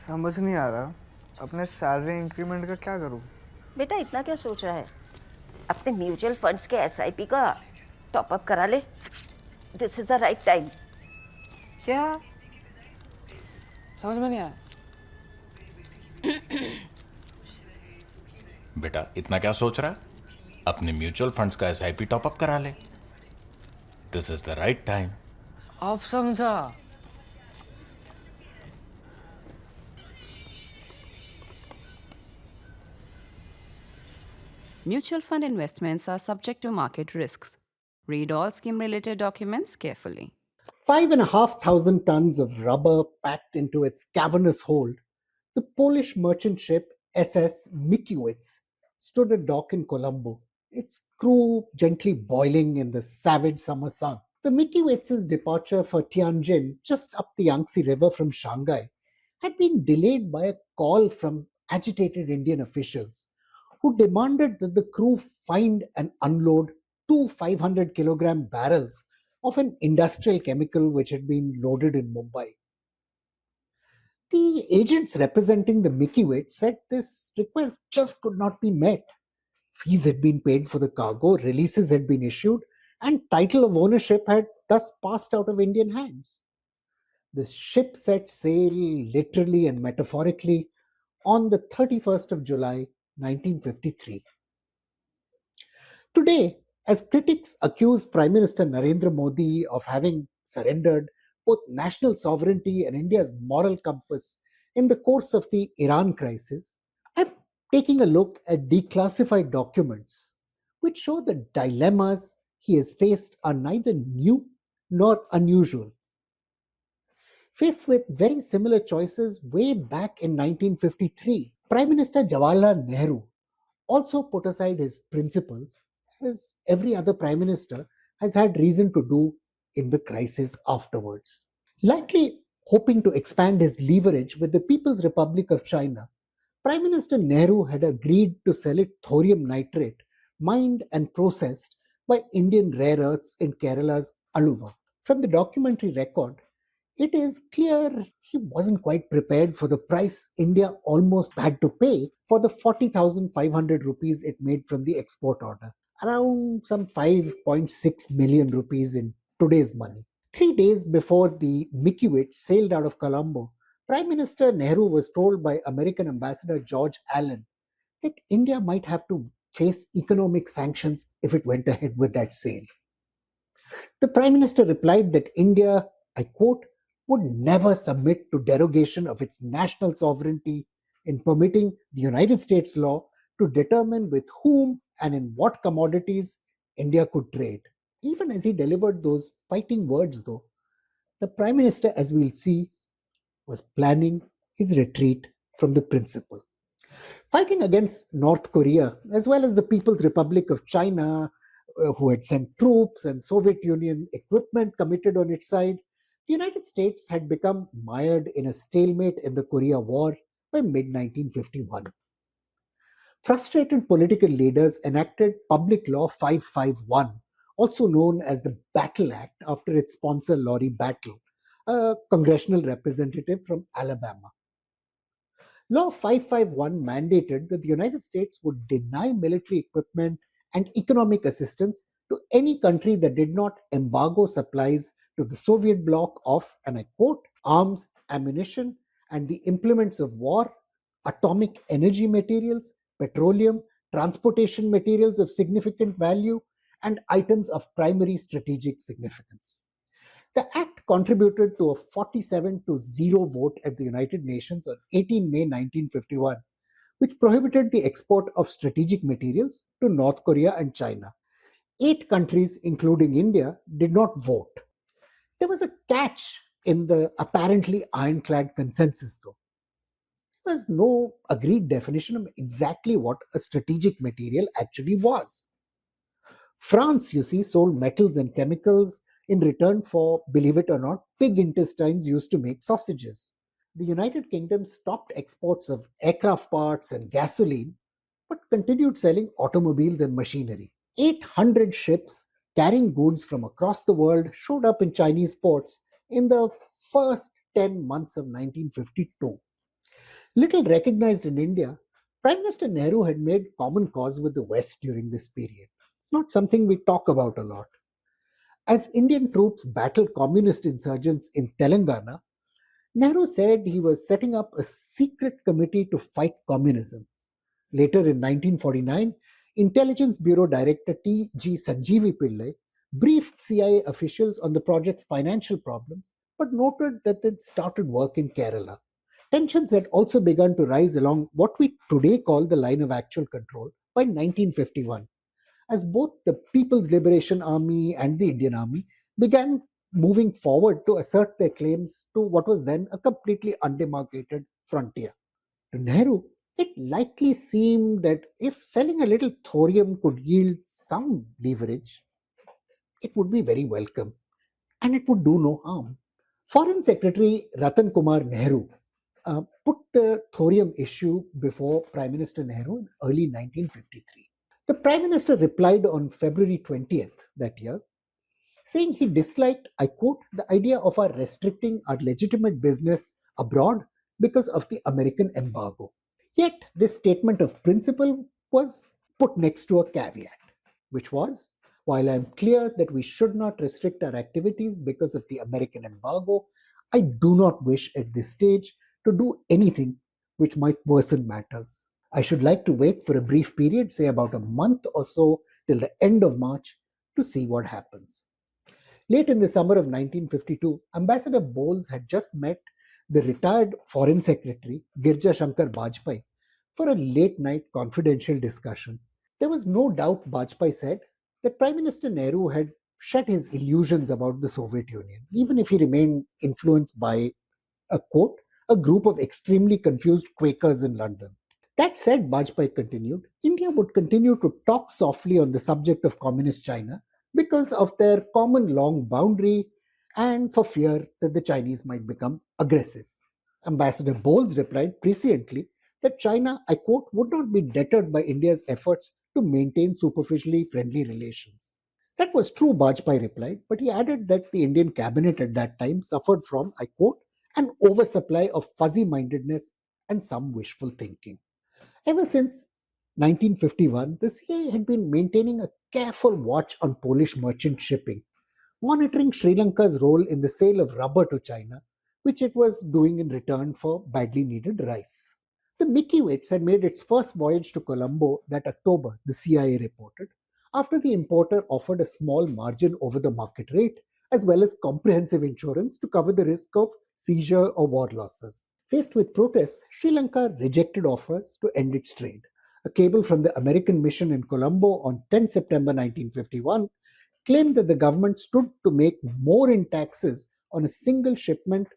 समझ नहीं आ रहा अपने सैलरी इंक्रीमेंट का क्या करूं। बेटा इतना क्या सोच रहा है? अपने म्यूचुअल फंड्स के एसआईपी का टॉप अप करा ले। This is the right time. क्या? समझ में नहीं आया। बेटा इतना क्या सोच रहा है? अपने म्यूचुअल फंड्स का एसआईपी टॉपअप करा ले। This is the right time. अब समझा। Mutual fund investments are subject to market risks. Read all scheme related documents carefully. 5,500 tons of rubber packed into its cavernous hold, the Polish merchant ship SS Mickiewicz stood at dock in Colombo, its crew gently boiling in the savage summer sun. The Mickiewicz's departure for Tianjin, just up the Yangtze River from Shanghai, had been delayed by a call from agitated Indian officials who demanded that the crew find and unload two 500-kilogram barrels of an industrial chemical which had been loaded in Mumbai. The agents representing the Mickiewicz said this request just could not be met. Fees had been paid for the cargo, releases had been issued, and title of ownership had thus passed out of Indian hands. The ship set sail literally and metaphorically on the 31st of July, 1953. Today, as critics accuse Prime Minister Narendra Modi of having surrendered both national sovereignty and India's moral compass in the course of the Iran crisis, I'm taking a look at declassified documents which show the dilemmas he has faced are neither new nor unusual. Faced with very similar choices way back in 1953, Prime Minister Jawaharlal Nehru also put aside his principles, as every other prime minister has had reason to do in the crisis afterwards. Likely hoping to expand his leverage with the People's Republic of China, Prime Minister Nehru had agreed to sell it thorium nitrate, mined and processed by Indian rare earths in Kerala's Aluva. From the documentary record, it is clear he wasn't quite prepared for the price India almost had to pay for the 40,500 rupees it made from the export order, around some 5.6 million rupees in today's money. 3 days before the Mickiewicz sailed out of Colombo, Prime Minister Nehru was told by American Ambassador George Allen that India might have to face economic sanctions if it went ahead with that sale. The Prime Minister replied that India, I quote, would never submit to derogation of its national sovereignty in permitting the United States law to determine with whom and in what commodities India could trade. Even as he delivered those fighting words, though, the Prime Minister, as we'll see, was planning his retreat from the principle. Fighting against North Korea, as well as the People's Republic of China, who had sent troops and Soviet Union equipment committed on its side, the United States had become mired in a stalemate in the Korea War by mid 1951. Frustrated political leaders enacted Public Law 551, also known as the Battle Act, after its sponsor Lorry Battle, a congressional representative from Alabama. Law 551 mandated that the United States would deny military equipment and economic assistance to any country that did not embargo supplies to the Soviet bloc of, and I quote, arms, ammunition, and the implements of war, atomic energy materials, petroleum, transportation materials of significant value, and items of primary strategic significance. The act contributed to a 47-0 vote at the United Nations on 18 May 1951, which prohibited the export of strategic materials to North Korea and China. 8 countries, including India, did not vote. There was a catch in the apparently ironclad consensus, though. There was no agreed definition of exactly what a strategic material actually was. France, you see, sold metals and chemicals in return for, believe it or not, pig intestines used to make sausages. The United Kingdom stopped exports of aircraft parts and gasoline, but continued selling automobiles and machinery. 800 ships carrying goods from across the world showed up in Chinese ports in the first 10 months of 1952. Little recognized in India, Prime Minister Nehru had made common cause with the West during this period. It's not something we talk about a lot. As Indian troops battled communist insurgents in Telangana, Nehru said he was setting up a secret committee to fight communism. Later in 1949, Intelligence Bureau Director T.G. Sanjeevi Pillai briefed CIA officials on the project's financial problems, but noted that it started work in Kerala. Tensions had also begun to rise along what we today call the line of actual control by 1951, as both the People's Liberation Army and the Indian Army began moving forward to assert their claims to what was then a completely undemarcated frontier. To Nehru, it likely seemed that if selling a little thorium could yield some leverage, it would be very welcome and it would do no harm. Foreign Secretary Ratan Kumar Nehru put the thorium issue before Prime Minister Nehru in early 1953. The Prime Minister replied on February 20th that year, saying he disliked, I quote, the idea of our restricting our legitimate business abroad because of the American embargo. Yet, this statement of principle was put next to a caveat, which was, while I am clear that we should not restrict our activities because of the American embargo, I do not wish at this stage to do anything which might worsen matters. I should like to wait for a brief period, say about a month or so, till the end of March, to see what happens. Late in the summer of 1952, Ambassador Bowles had just met the retired Foreign Secretary, Girja Shankar Bajpai, for a late night confidential discussion. There was no doubt, Bajpai said, that Prime Minister Nehru had shed his illusions about the Soviet Union, even if he remained influenced by, a quote, a group of extremely confused Quakers in London. That said, Bajpai continued, India would continue to talk softly on the subject of Communist China because of their common long boundary and for fear that the Chinese might become aggressive. Ambassador Bowles replied presciently that China, I quote, would not be deterred by India's efforts to maintain superficially friendly relations. That was true, Bajpai replied, but he added that the Indian cabinet at that time suffered from, I quote, an oversupply of fuzzy-mindedness and some wishful thinking. Ever since 1951, the CIA had been maintaining a careful watch on Polish merchant shipping, monitoring Sri Lanka's role in the sale of rubber to China, which it was doing in return for badly needed rice. The Mickey Waits had made its first voyage to Colombo that October, the CIA reported, after the importer offered a small margin over the market rate, as well as comprehensive insurance to cover the risk of seizure or war losses. Faced with protests, Sri Lanka rejected offers to end its trade. A cable from the American mission in Colombo on 10 September 1951 claimed that the government stood to make more in taxes on a single shipment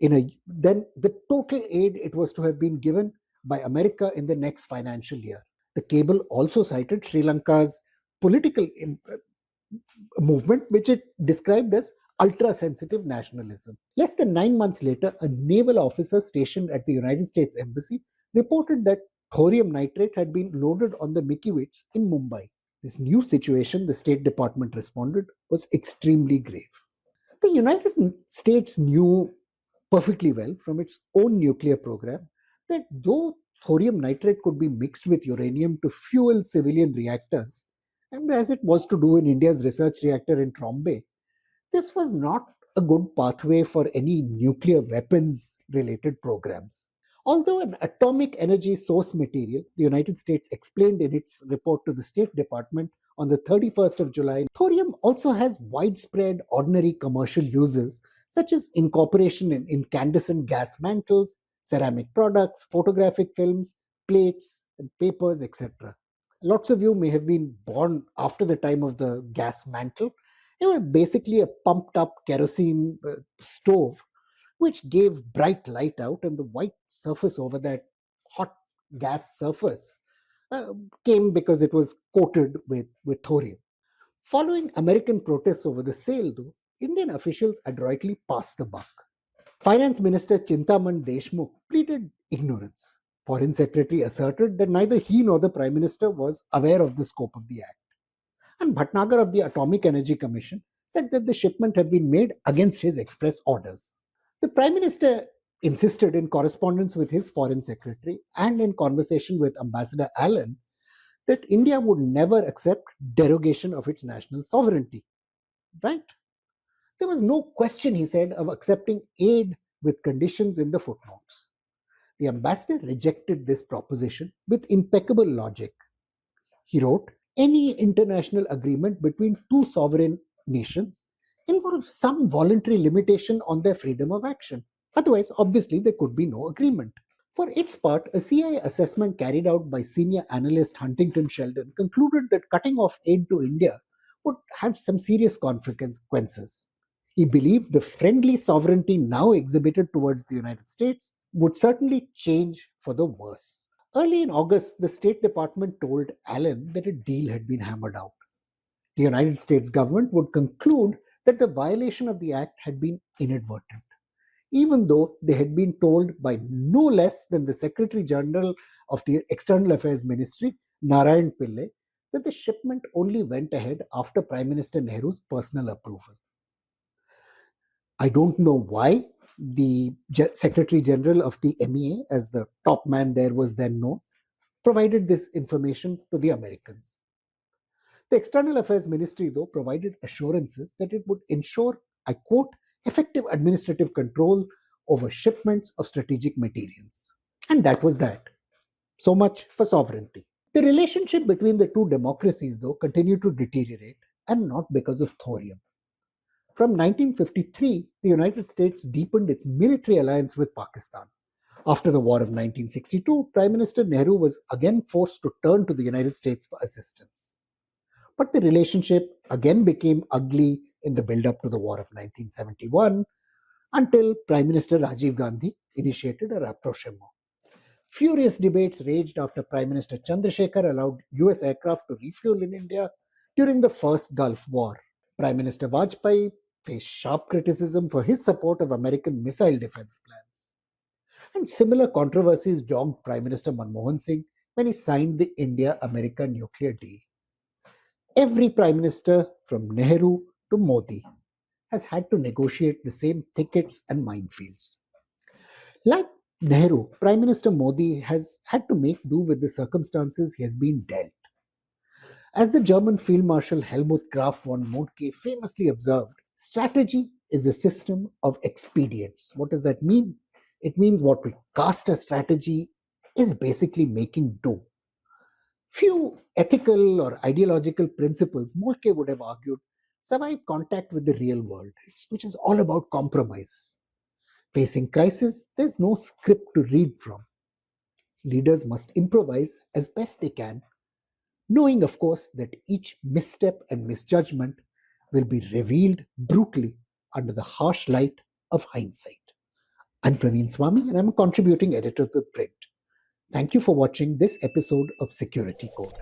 than the total aid it was to have been given by America in the next financial year. The cable also cited Sri Lanka's political movement, which it described as ultra-sensitive nationalism. Less than 9 months later, a naval officer stationed at the United States Embassy reported that thorium nitrate had been loaded on the Mickey Waits in Mumbai. This new situation, the State Department responded, was extremely grave. The United States knew perfectly well from its own nuclear program that though thorium nitrate could be mixed with uranium to fuel civilian reactors, and as it was to do in India's research reactor in Trombay, this was not a good pathway for any nuclear weapons related programs. Although an atomic energy source material, the United States explained in its report to the State Department on the 31st of July, thorium also has widespread ordinary commercial uses, such as incorporation in incandescent gas mantles, ceramic products, photographic films, plates, and papers, etc. Lots of you may have been born after the time of the gas mantle. It was basically a pumped up kerosene stove which gave bright light out, and the white surface over that hot gas surface came because it was coated with thorium. Following American protests over the sale, though, Indian officials adroitly passed the buck. Finance Minister Chintaman Deshmukh pleaded ignorance. Foreign Secretary asserted that neither he nor the Prime Minister was aware of the scope of the act. And Bhatnagar of the Atomic Energy Commission said that the shipment had been made against his express orders. The Prime Minister insisted in correspondence with his foreign secretary and in conversation with Ambassador Allen that India would never accept derogation of its national sovereignty. Right? There was no question, he said, of accepting aid with conditions in the footnotes. The ambassador rejected this proposition with impeccable logic. He wrote, any international agreement between two sovereign nations involves some voluntary limitation on their freedom of action. Otherwise, obviously, there could be no agreement. For its part, a CIA assessment carried out by senior analyst Huntington Sheldon concluded that cutting off aid to India would have some serious consequences. He believed the friendly sovereignty now exhibited towards the United States would certainly change for the worse. Early in August, the State Department told Allen that a deal had been hammered out. The United States government would conclude that the violation of the act had been inadvertent, even though they had been told by no less than the Secretary General of the External Affairs Ministry, Narayan Pillai, that the shipment only went ahead after Prime Minister Nehru's personal approval. I don't know why the Secretary General of the MEA, as the top man there was then known, provided this information to the Americans. The External Affairs Ministry, though, provided assurances that it would ensure, I quote, effective administrative control over shipments of strategic materials. And that was that. So much for sovereignty. The relationship between the two democracies, though, continued to deteriorate, and not because of thorium. From 1953, the United States deepened its military alliance with Pakistan. After the War of 1962, Prime Minister Nehru was again forced to turn to the United States for assistance. But the relationship again became ugly in the build-up to the War of 1971 until Prime Minister Rajiv Gandhi initiated a rapprochement. Furious debates raged after Prime Minister Chandrasekhar allowed US aircraft to refuel in India during the first Gulf War. Prime Minister Vajpayee faced sharp criticism for his support of American missile defense plans. And similar controversies dogged Prime Minister Manmohan Singh when he signed the India-America nuclear deal. Every Prime Minister from Nehru to Modi has had to negotiate the same thickets and minefields. Like Nehru, Prime Minister Modi has had to make do with the circumstances he has been dealt. As the German Field Marshal Helmut Graf von Moltke famously observed, strategy is a system of expedients. What does that mean? It means what we cast as strategy is basically making do. Few ethical or ideological principles, Moltke would have argued, survive contact with the real world, which is all about compromise. Facing crisis, there's no script to read from. Leaders must improvise as best they can, knowing, of course, that each misstep and misjudgment will be revealed brutally under the harsh light of hindsight. I'm Praveen Swami, and I'm a contributing editor to ThePrint. Thank you for watching this episode of Security Code.